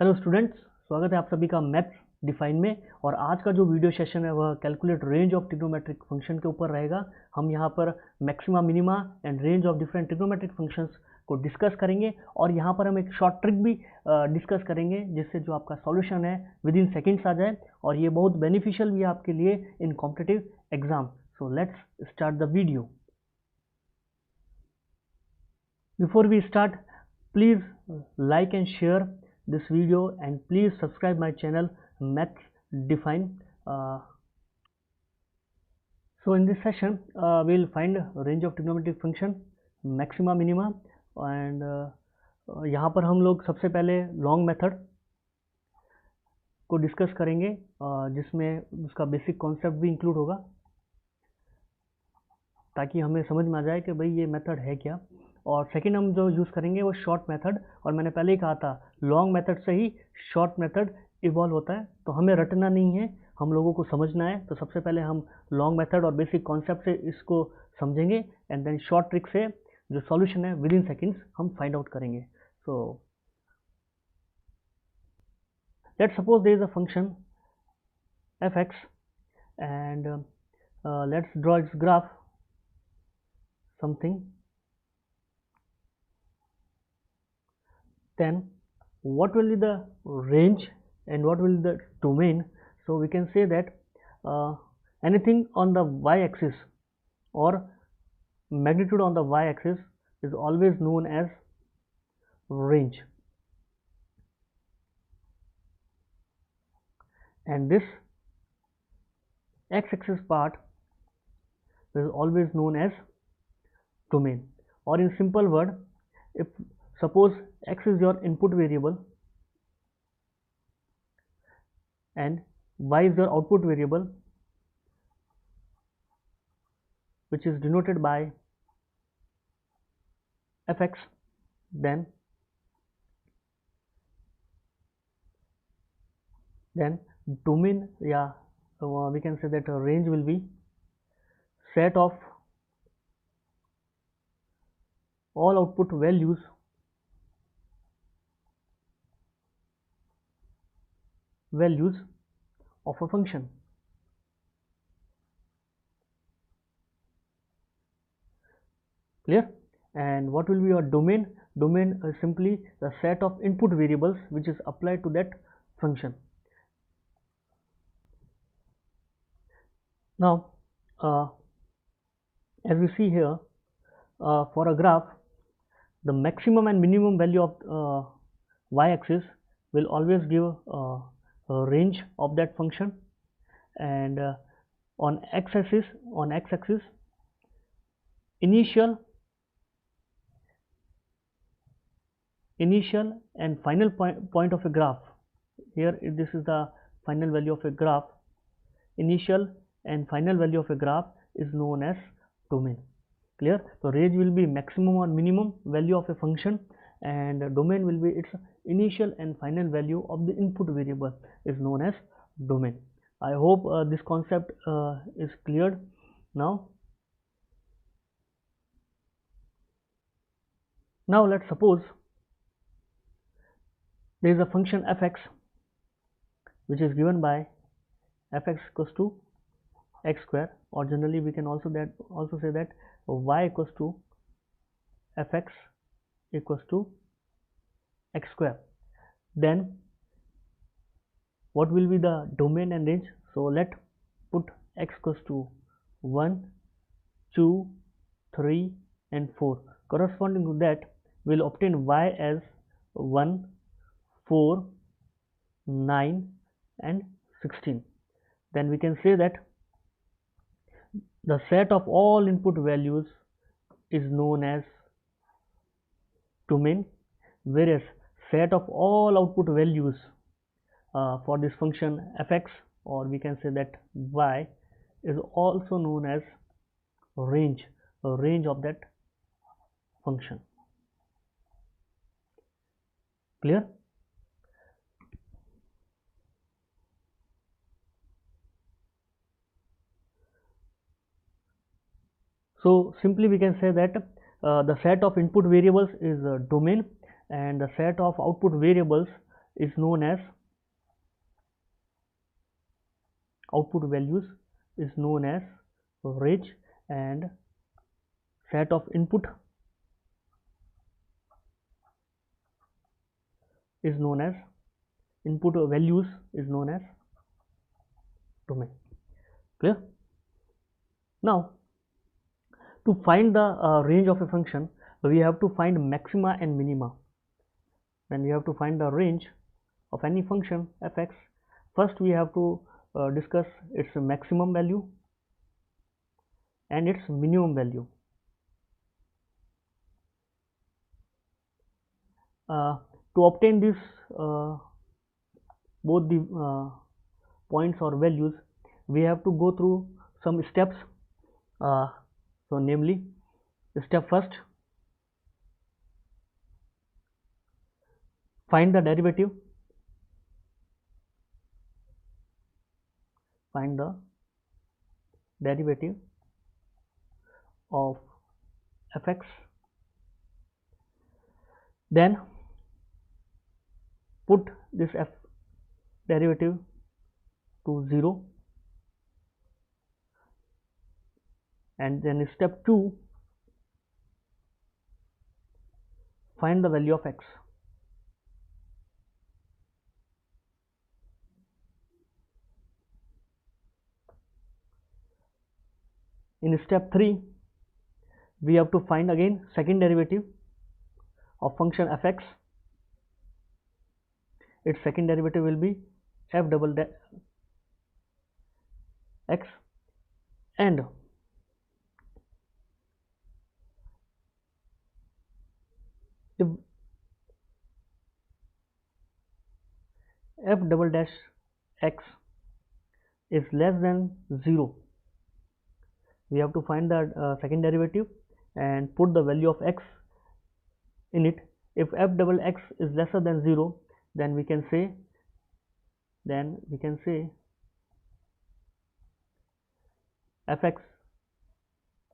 Hello students, स्वागत है आप सभी का मैथ्स डिफाइन में। और आज का जो वीडियो सेशन है वह calculate range of trigonometric function के ऊपर रहेगा। हम यहाँ पर maxima, minima and range of different trigonometric functions को डिस्कस करेंगे और यहाँ पर हम एक शॉर्ट ट्रिक भी डिस्कस करेंगे जिससे जो आपका सॉल्यूशन है विद इन सेकेंड्स आ जाए, और ये बहुत बेनिफिशियल भी है आपके लिए in competitive exam. So let's start the video. Before we start, please like and share this video and please subscribe my channel Maths Define. So in this session, we'll find range of trigonometric function, maxima, minima, and यहाँ पर हम लोग सबसे पहले long method को discuss करेंगे जिसमें उसका बेसिक कॉन्सेप्ट भी इंक्लूड होगा ताकि हमें समझ में आ जाए कि भाई ये मेथड है क्या। और सेकंड हम जो यूज़ करेंगे वो शॉर्ट मेथड, और मैंने पहले ही कहा था लॉन्ग मेथड से ही शॉर्ट मेथड इवॉल्व होता है, तो हमें रटना नहीं है, हम लोगों को समझना है। तो सबसे पहले हम लॉन्ग मेथड और बेसिक कॉन्सेप्ट से इसको समझेंगे एंड देन शॉर्ट ट्रिक से जो सॉल्यूशन है विद इन सेकेंड्स हम फाइंड आउट करेंगे। So let's suppose there is a function F X and let's draw its graph something. Then what will be the range and what will be the domain? So we can say that anything on the y-axis or magnitude on the y-axis is always known as range, and this x-axis part is always known as domain. Or in simple word, if suppose x is your input variable and y is your output variable, which is denoted by fx, then domain, we can say that range will be set of all output values of a function. Clear? And what will be your domain? Domain is simply the set of input variables which is applied to that function. Now as we see here, for a graph, the maximum and minimum value of y-axis will always give a range of that function, and on x-axis initial and final point of a graph. Here this is the final value of a graph. Initial and final value of a graph is known as domain. Clear? So range will be maximum or minimum value of a function, and domain will be its initial and final value of the input variable is known as domain. I hope this concept is cleared now. Now let's suppose there is a function fx which is given by fx equals to x square, or generally we can also say that y equals to fx equals to x square. Then what will be the domain and range? So let put x equals to 1, 2, 3 and 4. Corresponding to that we'll obtain y as 1, 4, 9 and 16. Then we can say that the set of all input values is known as domain, whereas set of all output values for this function fx, or we can say that y, is also known as range, range of that function. Clear? So simply we can say that the set of input variables is domain, and the set of output variables is known as output values is known as range, and set of input is known as input values is known as domain. Clear? Now to find the range of a function, we have to find maxima and minima. When we have to find the range of any function fx, first we have to discuss its maximum value and its minimum value. To obtain this both the points or values, we have to go through some steps. So namely, step first, find the derivative. Find the derivative of fx. Then put this f derivative to 0, and then step 2, find the value of x. In step 3, we have to find again second derivative of function fx. Its second derivative will be f double x, and if f double dash x is less than 0, we have to find the second derivative and put the value of x in it. If f double x is lesser than 0, then we can say fx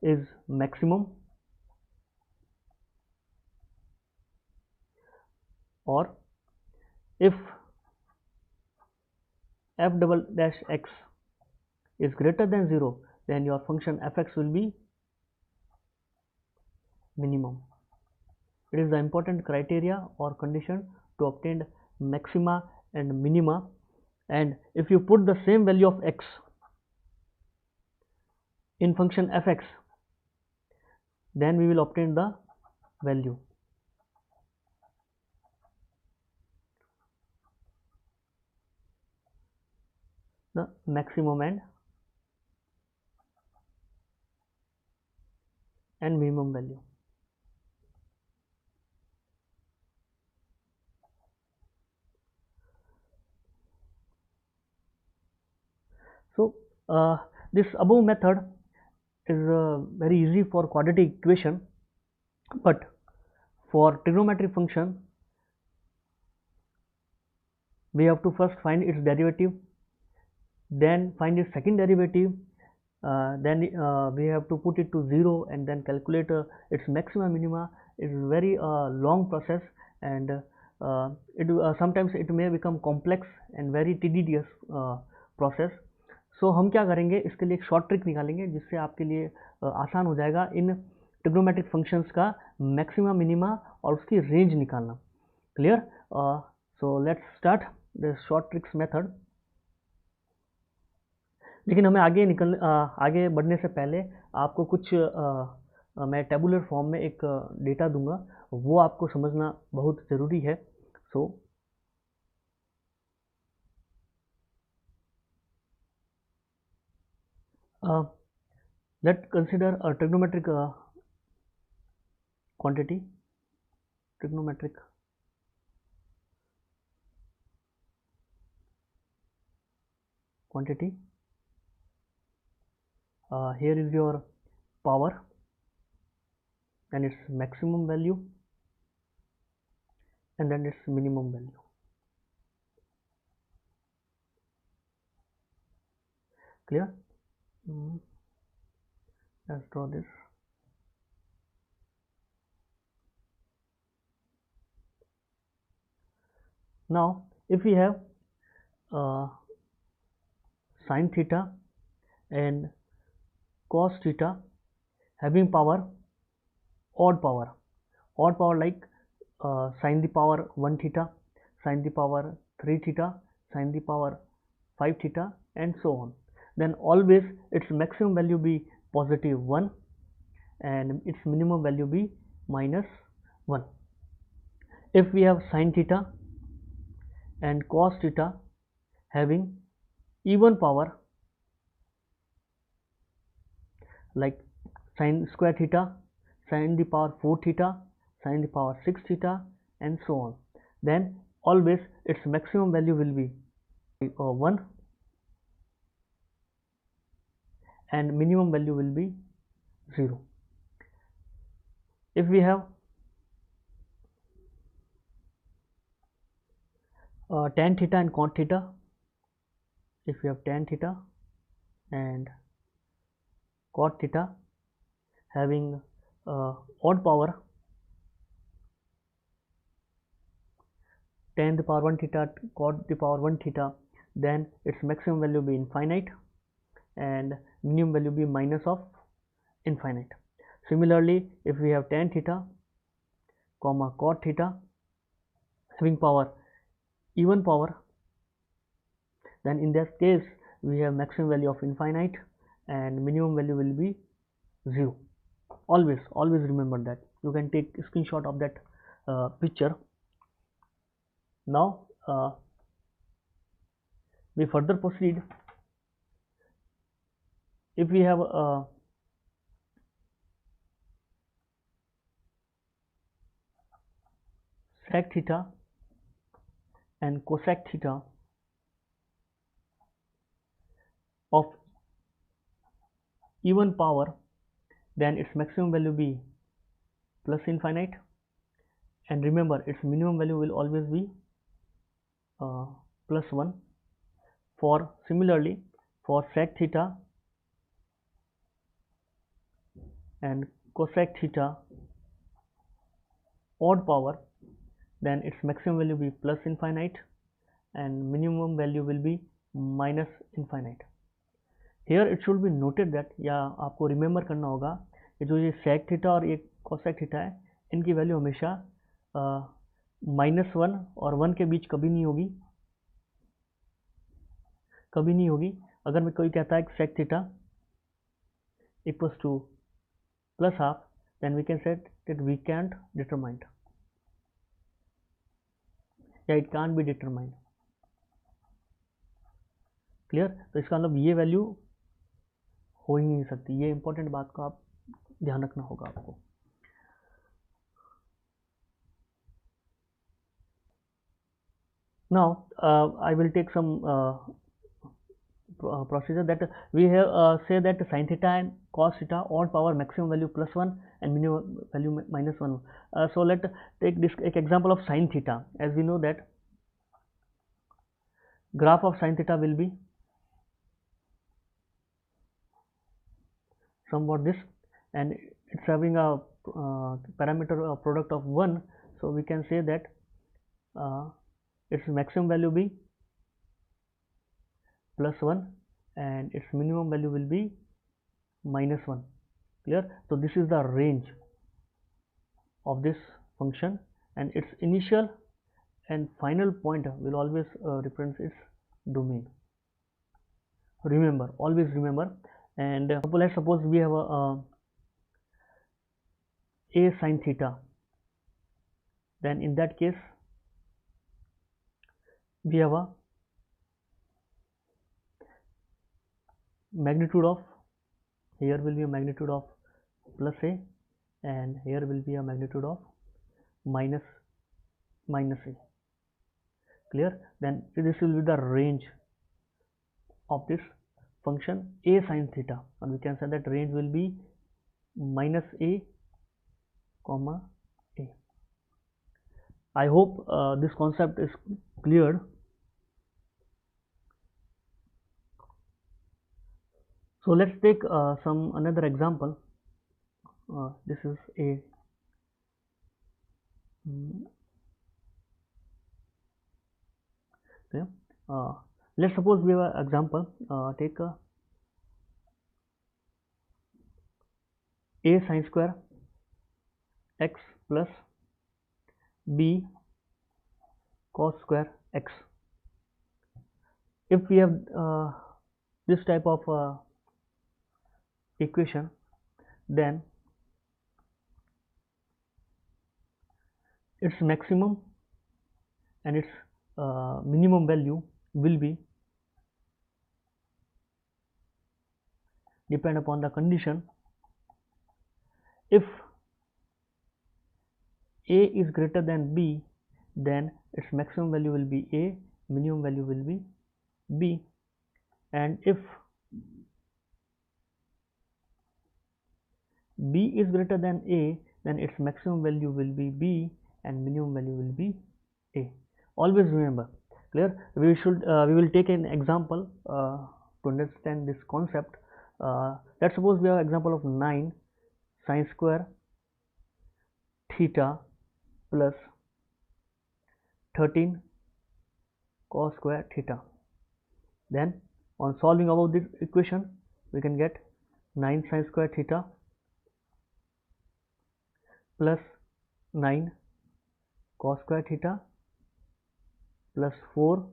is maximum, or if f double dash x is greater than 0, then your function fx will be minimum. It is the important criteria or condition to obtain maxima and minima, and if you put the same value of x in function fx, then we will obtain the value. The maximum and minimum value. So this above method is very easy for quadratic equation, but for trigonometric function we have to first find its derivative, then find its second derivative, then we have to put it to 0 and then calculate its maxima minima. It is very long process, and sometimes it may become complex and very tedious process. So हम क्या करेंगे, इसके लिए एक short trick निकालेंगे जिससे आपके लिए आसान हो जाएगा इन ट्रिग्नोमेट्रिक फंक्शंस का मैक्सिमा मिनिमा और उसकी रेंज निकालना. Clear? So let's start the short tricks method. लेकिन हमें आगे बढ़ने से पहले आपको कुछ मैं टेबुलर फॉर्म में एक डेटा दूंगा, वो आपको समझना बहुत ज़रूरी है. सो let's consider a trigonometric quantity. Trigonometric quantity. Here is your power and its maximum value, and then its minimum value. Clear? Let's draw this. Now if we have sin theta and cos theta having power, odd power like sin the power 1 theta, sin the power 3 theta, sin the power 5 theta, and so on, then always its maximum value be positive 1 and its minimum value be minus 1. If we have sin theta and cos theta having even power like sin square theta, sin the power 4 theta, sin the power 6 theta, and so on, then always its maximum value will be 1 and minimum value will be 0. If we have tan theta and cot theta, if we have tan theta and cot theta having odd power, tan the power 1 theta, cot the power 1 theta, then its maximum value be infinite and minimum value be minus of infinite. Similarly, if we have tan theta comma cot theta having power even power, then in this case we have maximum value of infinite and minimum value will be 0. Always remember that. You can take a screenshot of that picture. Now we further proceed. If we have sec theta and cosec theta of even power, then its maximum value be plus infinite, and remember its minimum value will always be plus 1. For similarly for sec theta and cosec theta odd power, then its maximum value will be plus infinite and minimum value will be minus infinite. Here it should be noted that, या आपको remember करना होगा कि जो ये sec theta और ये cosec theta है, इनकी वैल्यू हमेशा -1 और 1 के बीच कभी नहीं होगी. अगर मैं कोई कहता है कि sec theta equals to plus half, then we can say that we can't determine, या it can't be determined. Clear? तो इसका मतलब ये वैल्यू हो ही नहीं सकती. ये इंपॉर्टेंट बात को आप ध्यान रखना होगा आपको. Now I will take some procedure that we have say that sin theta and cos theta odd power maximum value plus 1 and minimum value minus 1. So let take this example of sin theta. As we know that graph of sin theta will be somewhat this, and it's having a parameter product of 1, so we can say that its maximum value be plus 1 and its minimum value will be minus 1. Clear? So this is the range of this function, and its initial and final point will always represent its domain. Remember, always remember. And let's suppose we have a sin theta, then in that case we have a magnitude of, here will be a magnitude of plus a, and here will be a magnitude of minus a. Clear? Then this will be the range of this function a sin theta, and we can say that range will be minus a comma a. I hope this concept is cleared. So let's take another example. This is a Okay. Let's suppose we have an example. Take a sine square x plus b cos square x. If we have this type of equation, then its maximum and its minimum value will be depend upon the condition. If a is greater than b, then its maximum value will be a, minimum value will be b, and if b is greater than a, then its maximum value will be b and minimum value will be a. Always remember, clear? We will take an example to understand this concept. Let's suppose we have example of 9 sine square theta plus 13 cos square theta. Then on solving about this equation, we can get 9 sine square theta plus 9 cos square theta plus 4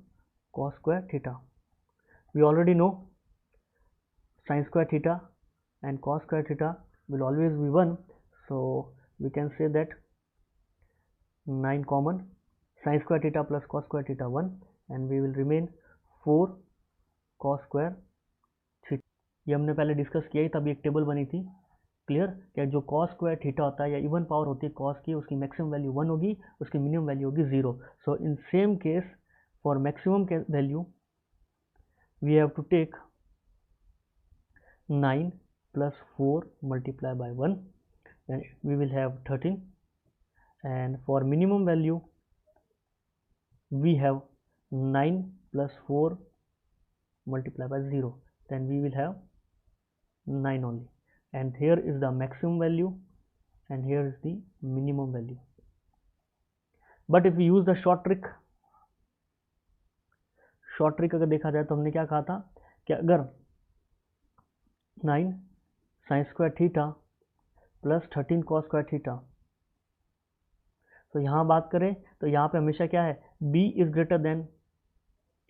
cos square theta. We already know sine square theta and cos square theta will always be 1, so we can say that 9 common, sine square theta plus cos square theta 1, and we will remain 4 cos square theta. ये हमने पहले discuss किया ही, तब एक table बनी थी, clear? क्या जो cos स्क्वायर थीटा होता है या इवन पावर होती है cos की, उसकी मैक्सिमम वैल्यू 1 होगी, उसकी मिनिमम वैल्यू होगी 0. So in same case for maximum value we have to take 9 plus 4 multiplied by 1, and we will have 13, and for minimum value we have 9 plus 4 multiplied by 0, then we will have 9 only, and here is the maximum value and here is the minimum value. But if we use the short trick अगर देखा जाए तो हमने क्या कहा था कि अगर 9 sine square theta plus 13 cos square theta, तो यहाँ बात करें तो यहाँ पे हमेशा क्या है, b is greater than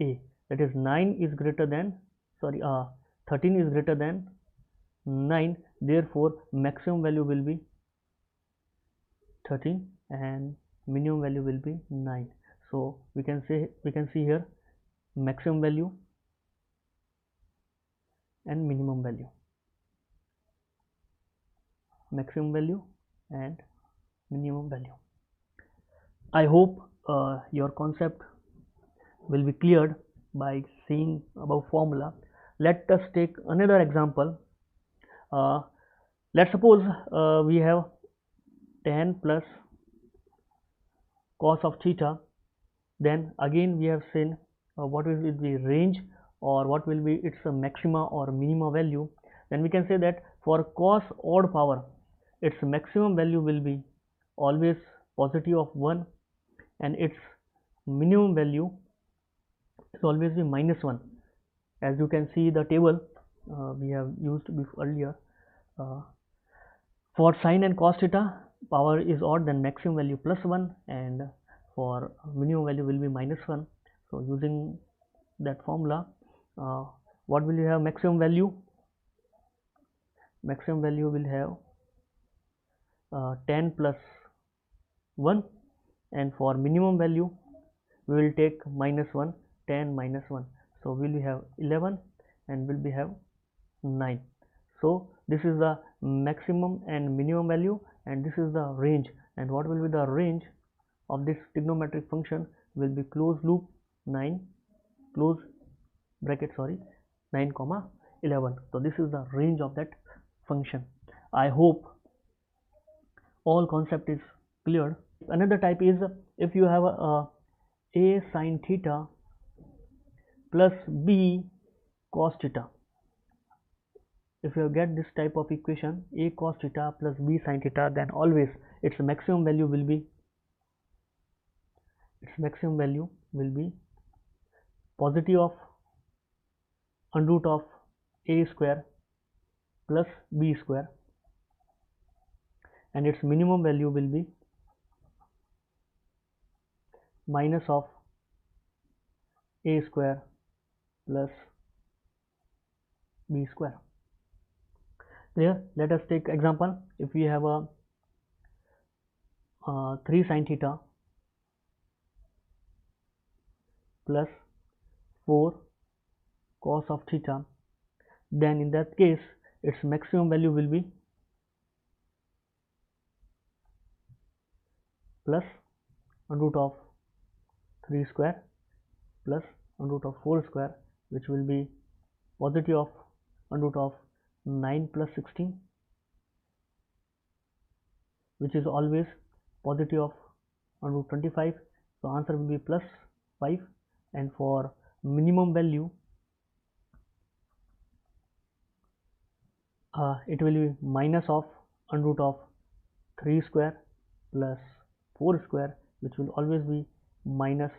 a, that is 9 is greater than 13 is greater than 9, therefore maximum value will be 13 and minimum value will be 9. So we can see here maximum value and minimum value, maximum value and minimum value. I hope your concept will be cleared by seeing above formula. Let us take another example. Let's suppose we have tan plus cos of theta. Then again we have seen what will be the range or what will be its maxima or minima value. Then we can say that for cos odd power, its maximum value will be always positive of 1, and its minimum value is always be -1. As you can see the table we have used before earlier. For sine and cos theta, power is odd, then maximum value +1, and for minimum value will be -1. So using that formula, what will you have maximum value? Maximum value will have 10 plus 1, and for minimum value we will take -1, 10 minus 1, so we will have 11 and will be have 9. So this is the maximum and minimum value, and this is the range. And what will be the range of this trigonometric function will be closed loop 9 close bracket 9 comma 11. So this is the range of that function. I hope all concept is cleared. Another type is if you have a sin theta plus b cos theta. If you get this type of equation, a cos theta plus b sin theta, then always its maximum value will be positive of under root of a square plus b square, and its minimum value will be minus of a square plus b square. Clear? Let us take example. If we have a 3 sin theta plus 4 cos of theta, then in that case its maximum value will be plus under root of 3 square plus under root of 4 square, which will be positive of under root of 9 plus 16, which is always positive of under root 25. So answer will be plus 5, and for minimum value it will be minus of under root of 3 square plus 4 square, which will always be minus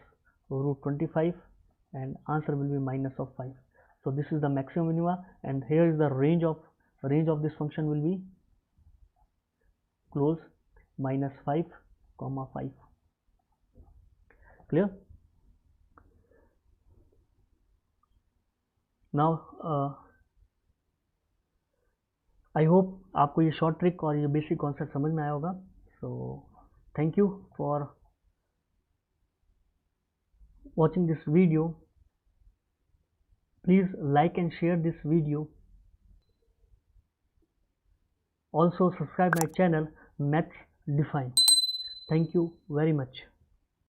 root 25, and answer will be minus of 5. So this is the maximum minima, and here is the range of this function will be close minus 5 comma 5. Clear? Now I hope आपको ये short trick और ये basic concept समझ में आया होगा. So thank you for watching this video. Please like and share this video. Also subscribe my channel Maths Define. Thank you very much.